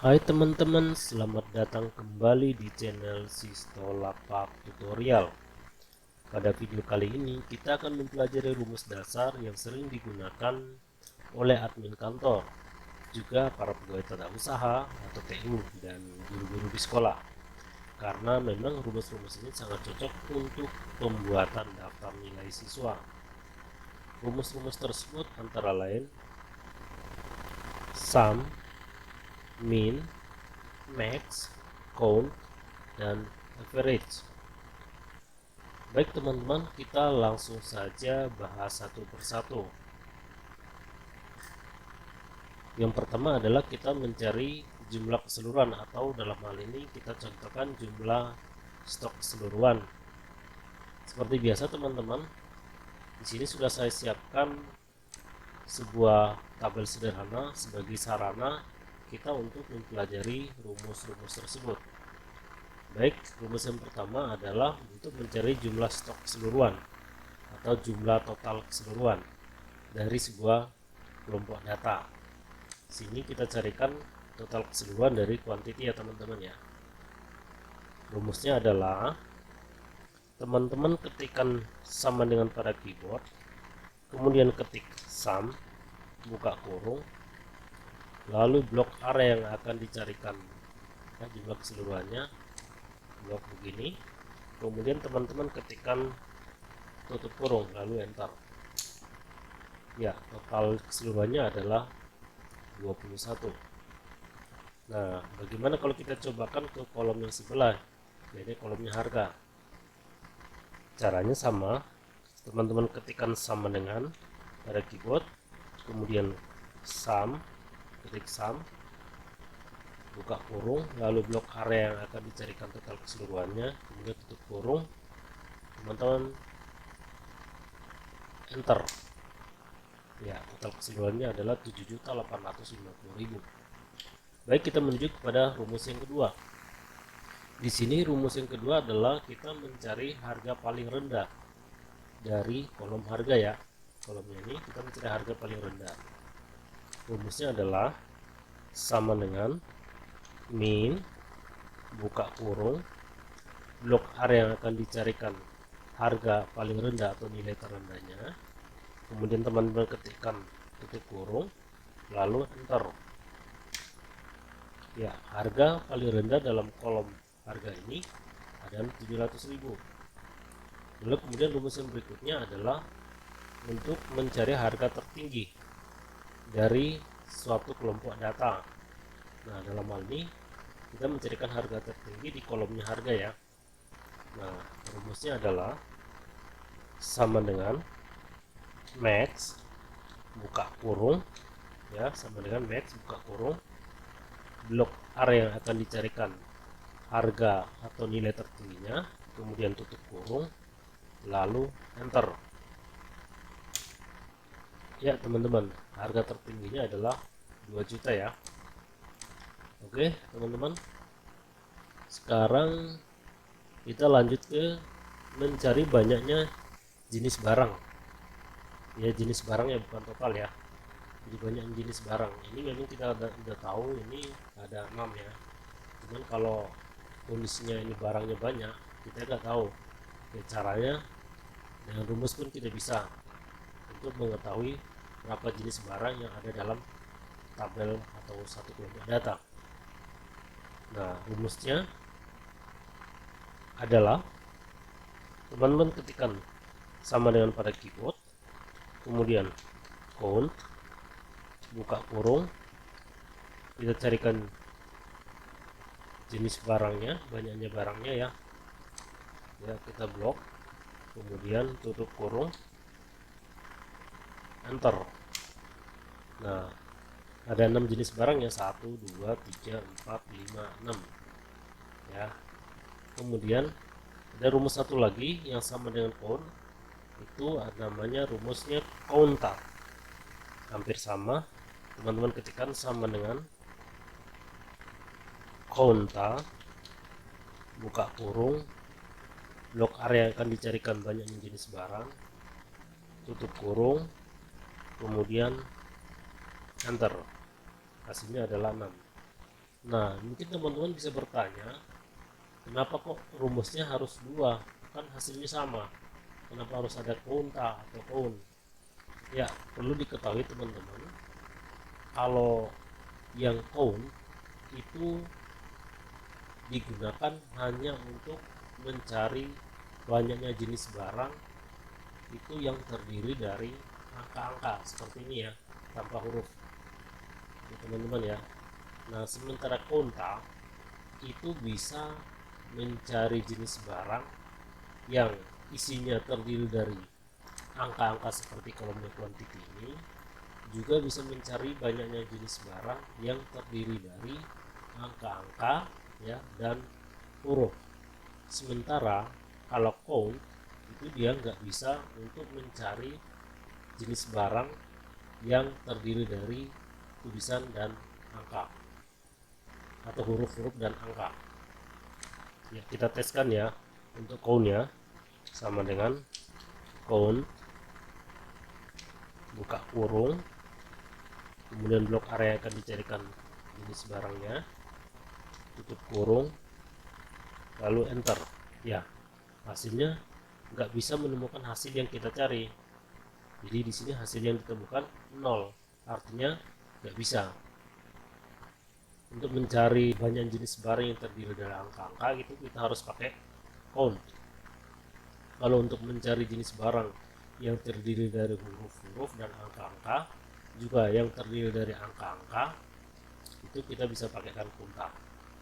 Hai teman-teman, selamat datang kembali di channel Sisto Lapak Tutorial. Pada video kali ini kita akan mempelajari rumus dasar yang sering digunakan oleh admin kantor, juga para pegawai tata usaha atau TU dan guru-guru di sekolah. Karena memang rumus-rumus ini sangat cocok untuk pembuatan daftar nilai siswa. Rumus-rumus tersebut antara lain sum, min, max, count, dan average. Baik teman-teman, kita langsung saja bahas satu persatu. Yang pertama adalah kita mencari jumlah keseluruhan, atau dalam hal ini kita contohkan jumlah stok keseluruhan. Seperti biasa teman-teman, di sini sudah saya siapkan sebuah tabel sederhana sebagai sarana kita untuk mempelajari rumus-rumus tersebut. Baik, rumus yang pertama adalah untuk mencari jumlah stok keseluruhan atau jumlah total keseluruhan dari sebuah kelompok data. Sini kita carikan total keseluruhan dari quantity ya teman-teman ya. Rumusnya adalah teman-teman ketikkan sama dengan pada keyboard, kemudian ketik sum, buka kurung, lalu blok area yang akan dicarikan ya, jumlah keseluruhannya blok begini, kemudian teman-teman ketikkan tutup kurung lalu enter. Ya, total keseluruhannya adalah 21. Nah, bagaimana kalau kita cobakan ke kolom yang sebelah, yaitu kolomnya harga? Caranya sama, teman-teman ketikkan sama dengan pada keyboard, kemudian sum, ketik sum, buka kurung, lalu blok area yang akan dicarikan total keseluruhannya, kemudian tutup kurung, teman-teman enter. Ya, total keseluruhannya adalah 7.850.000. Baik, kita menuju kepada rumus yang kedua. Di sini rumus yang kedua adalah kita mencari harga paling rendah dari kolom harga ya. Kolomnya ini kita mencari harga paling rendah. Rumusnya adalah sama dengan min, buka kurung, blok area yang akan dicarikan harga paling rendah atau nilai terendahnya, kemudian teman-teman ketikkan tutup kurung lalu enter. Ya, harga paling rendah dalam kolom harga ini adalah 700.000. Lalu kemudian rumus yang berikutnya adalah untuk mencari harga tertinggi dari suatu kelompok data. Nah, dalam hal ini kita mencarikan harga tertinggi di kolomnya harga ya. Nah, rumusnya adalah sama dengan max, buka kurung ya, sama dengan max, buka kurung, blok area yang akan dicarikan harga atau nilai tertingginya, kemudian tutup kurung lalu enter. Ya teman-teman, harga tertingginya adalah 2 juta ya. Oke teman-teman, sekarang kita lanjut ke mencari banyaknya jenis barang ya, jenis barang ya, bukan total ya. Jadi banyak jenis barang ini memang kita udah tahu ini ada 6 ya, cuman kalau kondisinya ini barangnya banyak kita nggak tahu ya, caranya dengan rumus pun kita bisa untuk mengetahui berapa jenis barang yang ada dalam tabel atau satu kelompok data. Nah, rumusnya adalah teman-teman ketikkan sama dengan pada keyboard, kemudian count, buka kurung, kita carikan jenis barangnya, banyaknya barangnya ya. Ya, kita blok, kemudian tutup kurung, enter. Nah, ada 6 jenis barang ya, 1 2 3 4 5 6 ya. Kemudian ada rumus satu lagi yang sama dengan count, itu namanya rumusnya counta. Hampir sama, teman-teman ketikkan sama dengan counta, buka kurung, blok area yang akan dicarikan banyak jenis barang, tutup kurung, kemudian enter. Hasilnya adalah 6. Nah, mungkin teman-teman bisa bertanya, kenapa kok rumusnya harus dua? Kan hasilnya sama. Kenapa harus ada konta atau count? Ya, perlu diketahui teman-teman, kalau yang count itu digunakan hanya untuk mencari banyaknya jenis barang itu yang terdiri dari angka-angka seperti ini ya, tanpa huruf ya, teman-teman ya. Nah, sementara konta itu bisa mencari jenis barang yang isinya terdiri dari angka-angka seperti kolomnya quantity ini, juga bisa mencari banyaknya jenis barang yang terdiri dari angka-angka ya dan huruf. Sementara kalau count itu dia nggak bisa untuk mencari jenis barang yang terdiri dari tulisan dan angka atau huruf-huruf dan angka. Ya, kita teskan ya. Untuk count ya, sama dengan count buka kurung, kemudian blok area akan dicarikan jenis barangnya, tutup kurung, lalu enter. Ya, hasilnya nggak bisa menemukan hasil yang kita cari. Jadi di sini hasil yang ditemukan 0, artinya nggak bisa. Untuk mencari banyak jenis barang yang terdiri dari angka-angka gitu, kita harus pakai count. Kalau untuk mencari jenis barang yang terdiri dari huruf-huruf dan angka-angka, juga yang terdiri dari angka-angka, itu kita bisa pakaikan konta.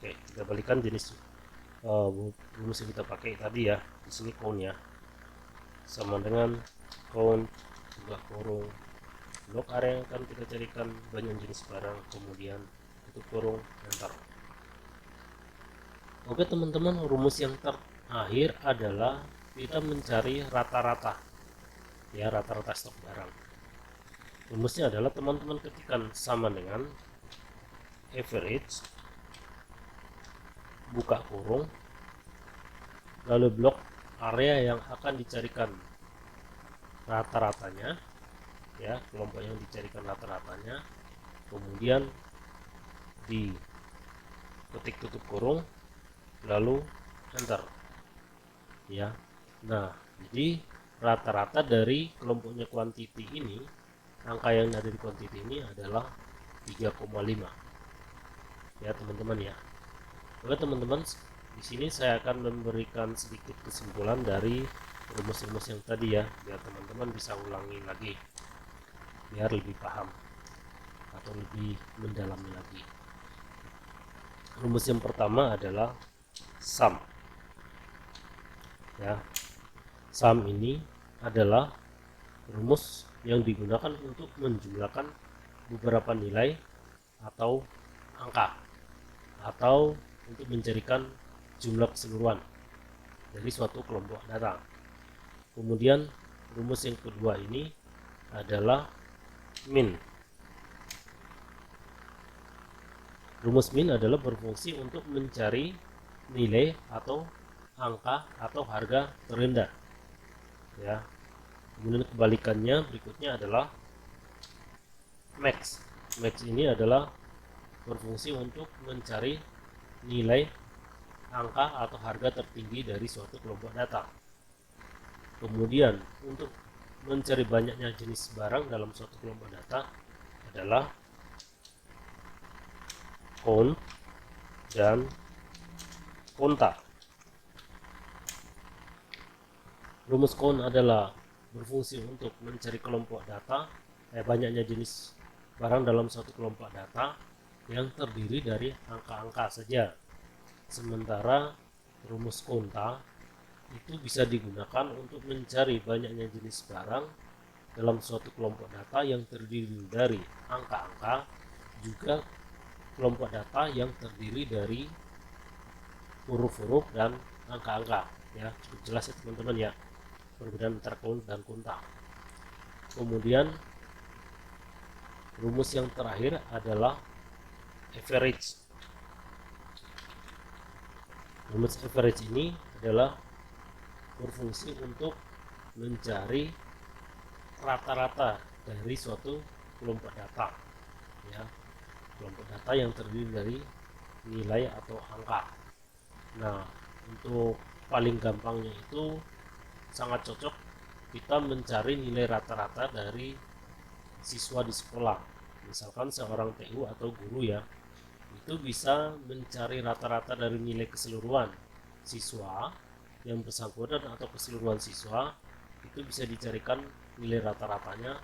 Oke, kita balikan jenis rumus yang kita pakai tadi ya. Di sini count ya, sama dengan count buka kurung blok area yang akan kita carikan banyak jenis barang, kemudian tutup kurung, enter. Oke teman-teman, rumus yang terakhir adalah kita mencari rata-rata ya, rata-rata stok barang. Rumusnya adalah teman-teman ketikkan sama dengan average buka kurung lalu blok area yang akan dicarikan rata-ratanya ya, kelompok yang dicarikan rata-ratanya, kemudian di ketik tutup kurung lalu enter ya. Nah, jadi rata-rata dari kelompoknya quantity ini, angka yang ada di quantity ini adalah 3,5 ya teman-teman ya. Oke teman-teman, di sini saya akan memberikan sedikit kesimpulan dari rumus-rumus yang tadi ya, biar teman-teman bisa ulangi lagi biar lebih paham atau lebih mendalami lagi. Rumus yang pertama adalah sum ya. Sum ini adalah rumus yang digunakan untuk menjumlahkan beberapa nilai atau angka, atau untuk mencarikan jumlah keseluruhan dari suatu kelompok data. Kemudian rumus yang kedua ini adalah min. Rumus min adalah berfungsi untuk mencari nilai atau angka atau harga terendah ya. Kemudian kebalikannya berikutnya adalah max. Max ini adalah berfungsi untuk mencari nilai angka atau harga tertinggi dari suatu kelompok data. Kemudian untuk mencari banyaknya jenis barang dalam suatu kelompok data adalah count dan konta. Rumus count adalah berfungsi untuk mencari kelompok data, banyaknya jenis barang dalam suatu kelompok data yang terdiri dari angka-angka saja. Sementara rumus konta itu bisa digunakan untuk mencari banyaknya jenis barang dalam suatu kelompok data yang terdiri dari angka-angka, juga kelompok data yang terdiri dari huruf-huruf dan angka-angka ya. Cukup jelas ya teman-teman ya, perbedaan antara count dan konta. Kemudian rumus yang terakhir adalah average. Rumus average ini adalah berfungsi untuk mencari rata-rata dari suatu kelompok data ya, kelompok data yang terdiri dari nilai atau angka. Nah, untuk paling gampangnya itu sangat cocok kita mencari nilai rata-rata dari siswa di sekolah. Misalkan seorang TU atau guru ya, itu bisa mencari rata-rata dari nilai keseluruhan siswa yang bersangkutan atau keseluruhan siswa, itu bisa dicarikan nilai rata-ratanya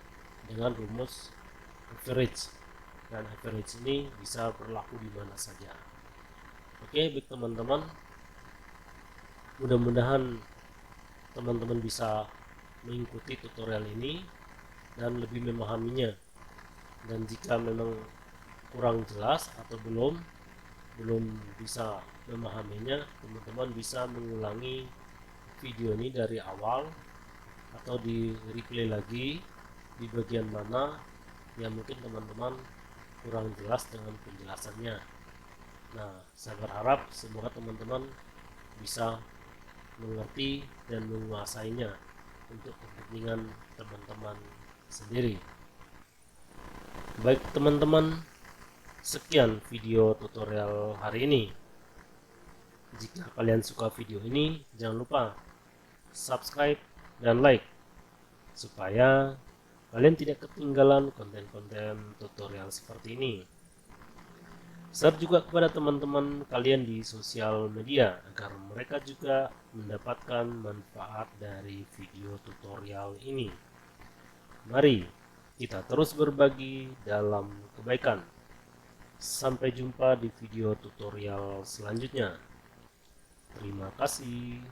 dengan rumus average, dan average ini bisa berlaku di mana saja. Oke, baik teman-teman, mudah-mudahan teman-teman bisa mengikuti tutorial ini dan lebih memahaminya. Dan jika memang kurang jelas atau belum bisa memahaminya, teman-teman bisa mengulangi video ini dari awal atau di replay lagi di bagian mana yang mungkin teman-teman kurang jelas dengan penjelasannya. Nah, saya berharap semoga teman-teman bisa mengerti dan menguasainya untuk kepentingan teman-teman sendiri. Baik teman-teman, sekian video tutorial hari ini. Jika kalian suka video ini, jangan lupa subscribe dan like supaya kalian tidak ketinggalan konten-konten tutorial seperti ini. Share juga kepada teman-teman kalian di sosial media agar mereka juga mendapatkan manfaat dari video tutorial ini. Mari kita terus berbagi dalam kebaikan. Sampai jumpa di video tutorial selanjutnya. Terima kasih.